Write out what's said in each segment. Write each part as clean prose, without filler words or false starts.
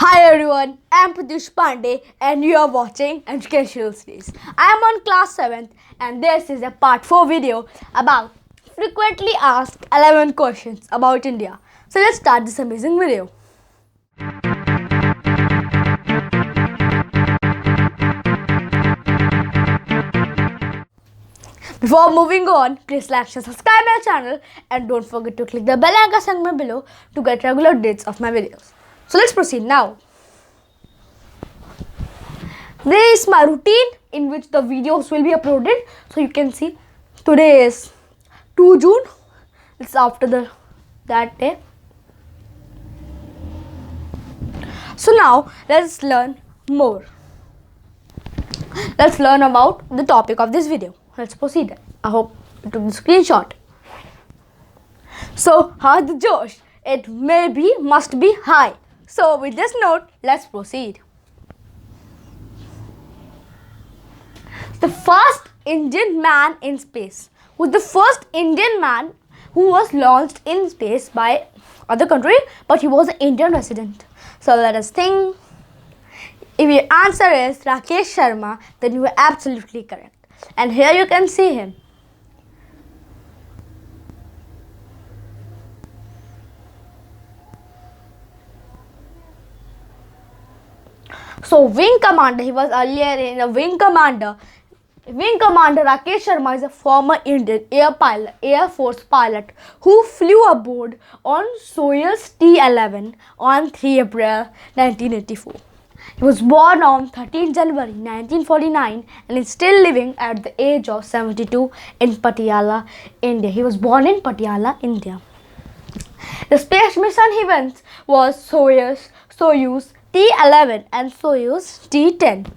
Hi everyone, I am Pratyush Pandey and you are watching Educational Series. I am on class 7th and this is a part 4 video about frequently asked 11 questions about India. So let's start this amazing video. Before moving on, please like and subscribe my channel and don't forget to click the bell icon segment below to get regular updates of my videos. So let's proceed now. This is my routine in which the videos will be uploaded. So you can see today is 2 June. It's after that day. So now let's learn more. Let's learn about the topic of this video. Let's proceed. I hope you took the screenshot. So how the Josh? It must be high. So with this note, let's proceed. The first Indian man in space was the first Indian man who was launched in space by other country, but he was an Indian resident. So let us think. If your answer is Rakesh Sharma, then you are absolutely correct. And here you can see him. So wing commander, he was earlier in a wing commander. Wing Commander Rakesh Sharma is a former Indian Air Force pilot who flew aboard on Soyuz T-11 on 3 April 1984. He was born on 13 January 1949 and is still living at the age of 72 in Patiala, India. He was born in Patiala, India. The space mission he went was Soyuz T-11 and Soyuz T-10.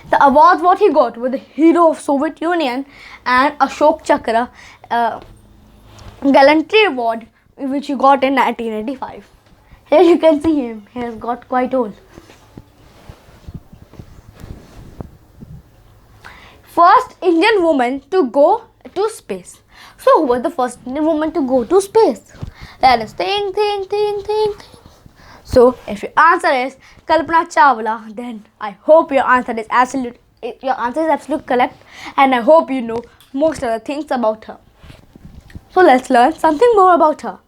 The awards what he got were the Hero of Soviet Union and Ashok Chakra Gallantry Award, which he got in 1985. Here you can see him. He has got quite old. First Indian woman to go to space. So who was the first Indian woman to go to space? Let us think. So if your answer is Kalpana Chawla, then I hope your answer is absolutely correct, and I hope you know most of the things about her. So let's learn something more about her.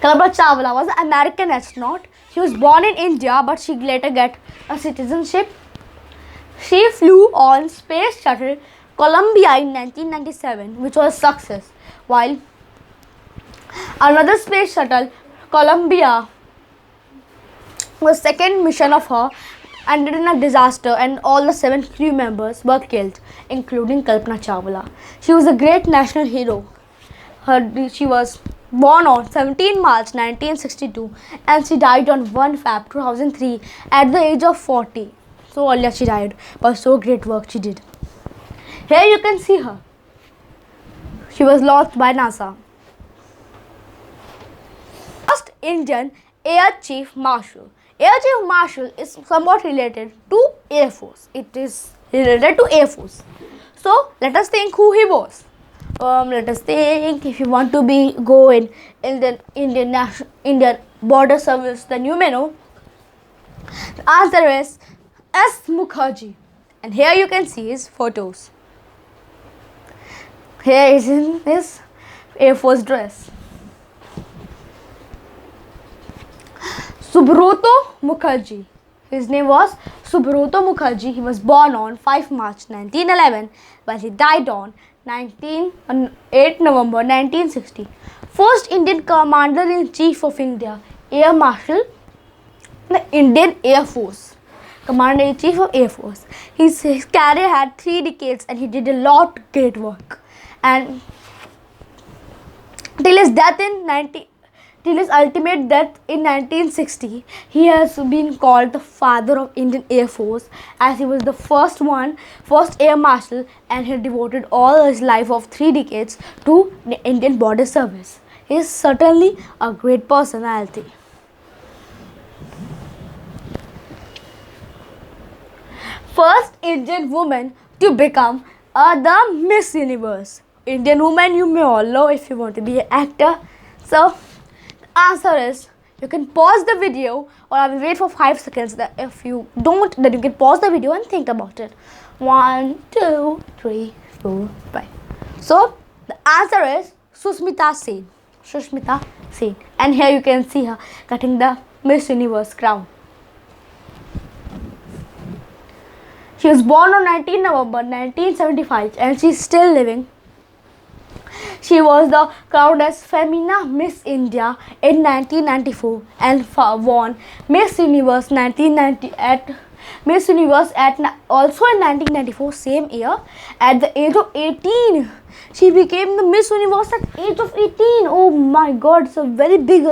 Kalpana Chawla was an American astronaut. She was born in India, but she later got a citizenship. She flew on Space Shuttle Columbia in 1997, which was a success, while another space shuttle, Columbia, was second mission of her, ended in a disaster and all the 7 crew members were killed, including Kalpana Chawla. She was a great national hero. She was born on 17 March 1962 and she died on 1 Feb 2003 at the age of 40. So earlier she died, but so great work she did. Here you can see her. She was launched by NASA. First Indian Air Chief Marshal. Air Chief Marshal is somewhat related to Air Force. It is related to Air Force. So let us think who he was. Let us think. If you want to go in the Indian Border Service, then you may know. The answer is S. Mukherjee. And here you can see his photos. Here is in his Air Force dress. Subrata Mukherjee. His name was Subrata Mukherjee. He was born on 5 March 1911, but he died on 8 November 1960. First Indian Commander-in-Chief of India, Air Marshal, the Indian Air Force. Commander-in-Chief of Air Force. His career had 3 decades and he did a lot of great work. And till his ultimate death in 1960, he has been called the father of Indian Air Force, as he was the first Air Marshal, and he devoted all his life of 3 decades to the Indian Border Service. He is certainly a great personality. First Indian woman to become the Miss Universe. Indian woman, you may all know if you want to be an actor, So the answer is, you can pause the video, or I will wait for 5 seconds. That if you don't, then you can pause the video and think about it. 1, 2, 3, 4, 5. So the answer is Sushmita Sen. Sushmita Sen. And here you can see her cutting the Miss Universe crown. She was born on 19 November 1975 and she is still living. She was crowned as Femina Miss India in 1994 and won Miss Universe 1990 also in 1994, same year. At the age of 18, she became the Miss Universe at age of 18. Oh my God, it's a very big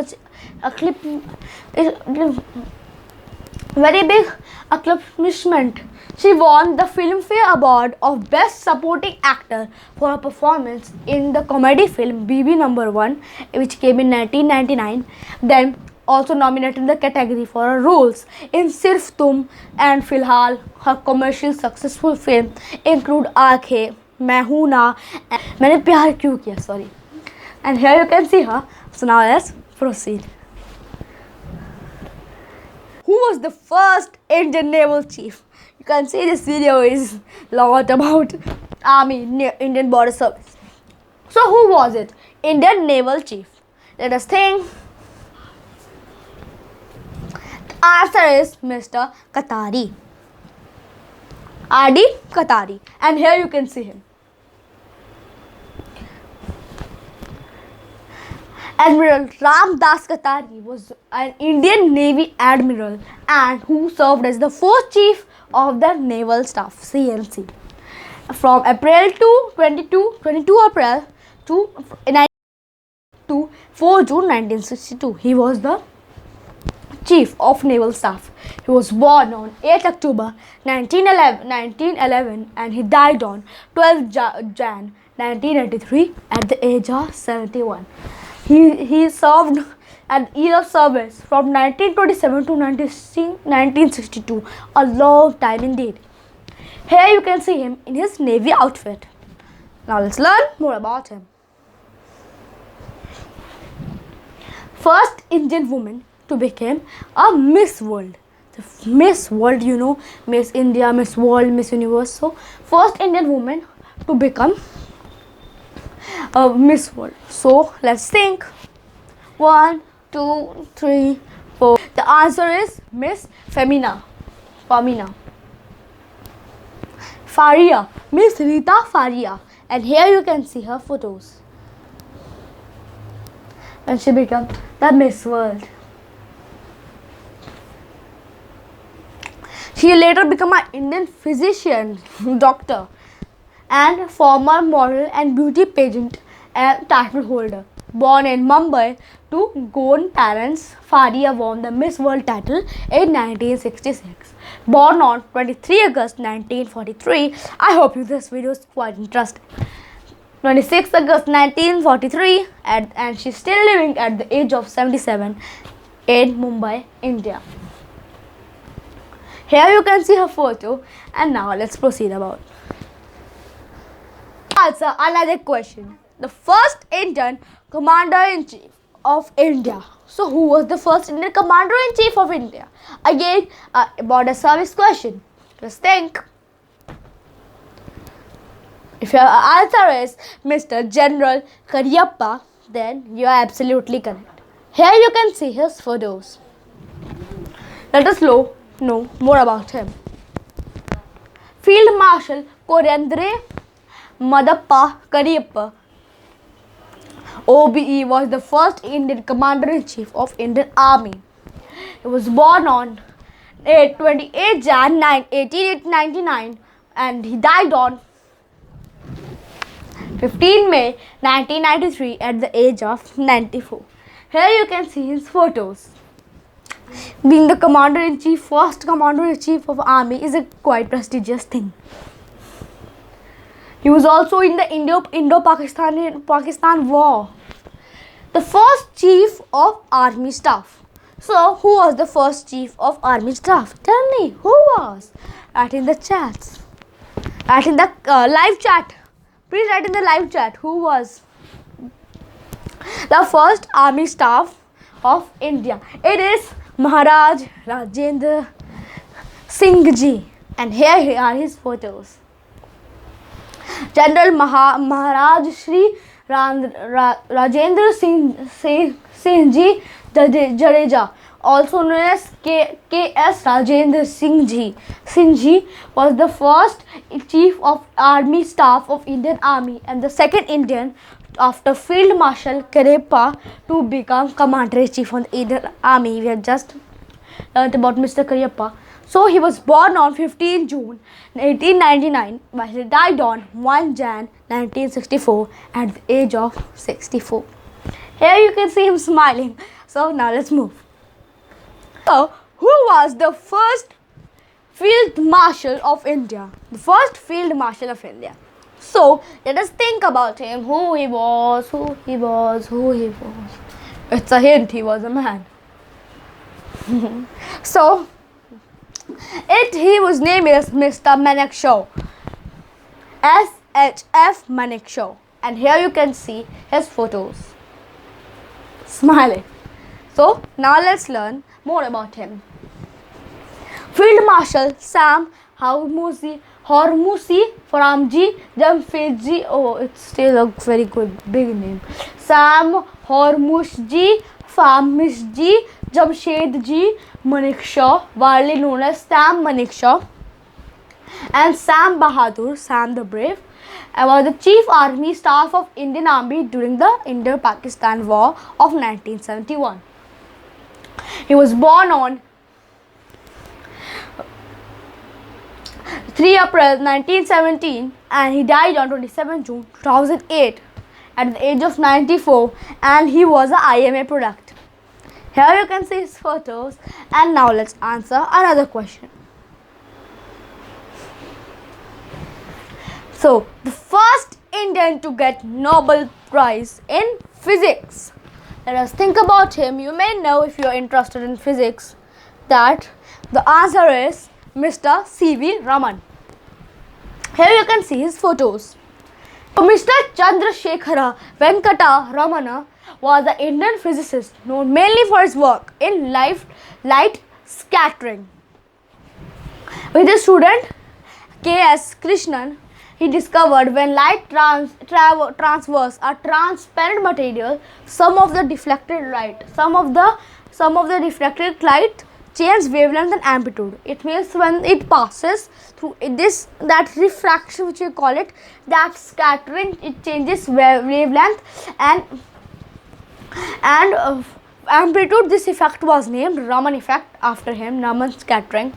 accomplishment. She won the Filmfare Award of Best Supporting Actor for her performance in the comedy film BB Number 1, which came in 1999. Then also nominated in the category for her roles in Sirf Tum and Filhal. Her commercial successful film include Aankhein, Main Hoon Na, and Maine Pyar Kyun Kiya. Sorry. And here you can see her. So now let's proceed. Who was the first Indian naval chief? You can see this video is a lot about Army, Indian Border Service. So who was it? Indian naval chief. Let us think. The answer is Mr. Katari. R.D. Katari. And here you can see him. Admiral Ramdas Katari was an Indian Navy admiral and who served as the first chief of the Naval Staff (CNC) from April to 22 April to 4 June 1962. He was the Chief of Naval Staff. He was born on 8 October 1911 and he died on 12 Jan 1983 at the age of 71. He served at year of service from 1927 to 1962, a long time indeed. Here you can see him in his Navy outfit. Now let's learn more about him. First Indian woman to become a Miss World. The Miss World, you know, Miss India, Miss World, Miss Universe. So first Indian woman to become Miss World. So let's think. 1, 2, 3, 4. The answer is Miss Femina. Faria. Miss Rita Faria. And here you can see her photos when she became the Miss World. She later became an Indian physician, doctor, and former model and beauty pageant title holder. Born in Mumbai to Goan parents, Faria won the Miss World title in 1966. Born on 23 August 1943. I hope this video is quite interesting. 26 August 1943 and she's still living at the age of 77 in Mumbai, India. Here you can see her photo and now let's proceed about. Answer another question. The first Indian Commander-in-Chief of India. So who was the first Indian Commander-in-Chief of India? Again, a border service question. Just think. If your answer is Mr. General Aryabhatta, then you are absolutely correct. Here you can see his photos. Let us know more about him. Field Marshal Korendra Madappa Kariyappa, OBE, was the first Indian Commander-in-Chief of Indian Army. He was born on 28 Jan 1899 and he died on 15 May 1993 at the age of 94. Here you can see his photos. Being the Commander-in-Chief, first Commander-in-Chief of Army is a quite prestigious thing. He was also in the Indo-Pakistan War. The first Chief of Army Staff. So, who was the first Chief of Army Staff? Tell me, who was? Write in the chats. Write in the live chat. Please write in the live chat who was. The first army staff of India. It is Maharaj Rajendra Singh Ji, and here are his photos. General Maharaj Shri Rajendra Singh Ji Jadeja, also known as K.S. Rajendra Singh Ji. Singh Ji was the first Chief of Army Staff of Indian Army and the second Indian after Field Marshal Cariappa to become Commander-in-Chief of the Indian Army. We have just learnt about Mr. Cariappa. So he was born on 15 June 1899, but he died on 1 Jan 1964 at the age of 64. Here you can see him smiling. So now let's move. So, who was the first Field Marshal of India? The first Field Marshal of India. So, let us think about him. Who he was. It's a hint, he was a man. So, his name is Mr. Manekshaw. SHF Manekshaw. And here you can see his photos. Smiling. So, now let's learn more about him. Field Marshal Sam Hormuzi Faramji Jamshedji. Oh, it's still a very good big name. Sam Hormuzi Faramji Jamshedji Manekshaw, widely known as Sam Manekshaw, and Sam Bahadur, Sam the Brave, was the Chief Army Staff of Indian Army during the Indo-Pakistan War of 1971. He was born on 3 April 1917 and he died on 27 June 2008 at the age of 94, and he was a IMA product. Here you can see his photos, and now let's answer another question. So, the first Indian to get Nobel Prize in Physics. Let us think about him. You may know, if you are interested in physics, that the answer is Mr. C.V. Raman. Here you can see his photos. So Mr. Chandrasekhara Venkata Ramana was an Indian physicist known mainly for his work in light scattering. With his student K.S. Krishnan, he discovered when light transverse a transparent material, some of the reflected light change wavelength and amplitude. It means when it passes through that refraction, which we call it, that scattering, it changes wavelength and amplitude. This effect was named Raman effect after him, Raman scattering.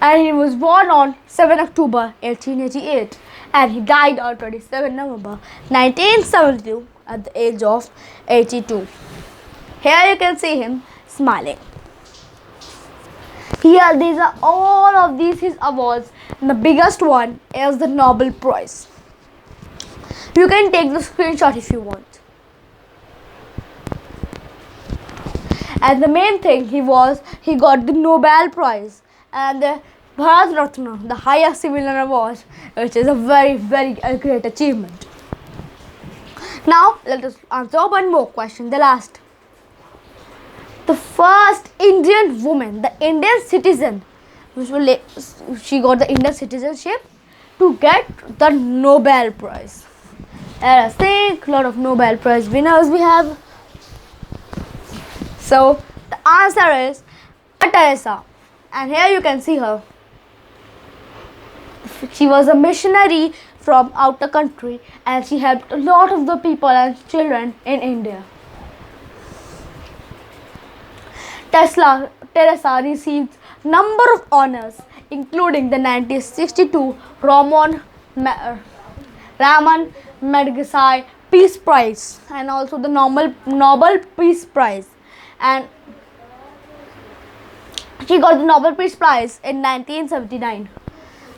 And he was born on 7 October 1888 and he died on 27 November 1972 at the age of 82. Here you can see him smiling. Here, these are all of these his awards, and the biggest one is the Nobel Prize. You can take the screenshot if you want. And the main thing he got the Nobel Prize and the Bharat Ratna, the highest civilian award, which is a very, very great achievement. Now, let us answer one more question, the last. The first Indian woman, the Indian citizen, she got the Indian citizenship to get the Nobel Prize. And I think a lot of Nobel Prize winners we have. So, the answer is Teresa. And here you can see her. She was a missionary from outer country and she helped a lot of the people and children in India. Teresa received number of honors, including the 1962 Raman Magsaysay Peace Prize and also the Nobel Peace Prize. And she got the Nobel Peace Prize in 1979.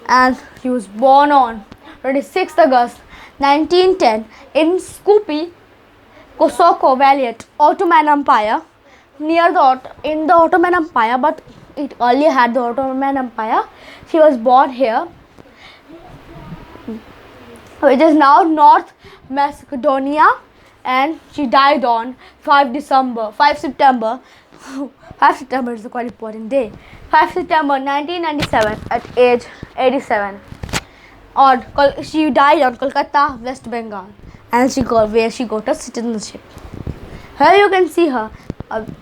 And she was born on 26th August 1910 in Skopje, Kosovo Valley, Ottoman Empire. In the Ottoman Empire, but it earlier had the Ottoman Empire. She was born here, which is now North Macedonia, and she died on 5 September 5 September is a quite important day. 5 September 1997 at age 87. She died on Kolkata, West Bengal, and where she got a citizenship. Here you can see her,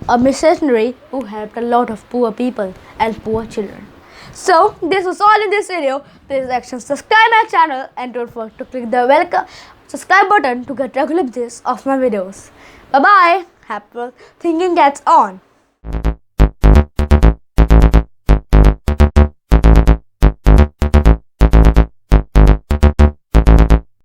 a missionary who helped a lot of poor people and poor children. So this was all in this video. Please like and subscribe my channel and don't forget to click the subscribe button to get regular updates of my videos. Bye bye. Happy thinking gets on.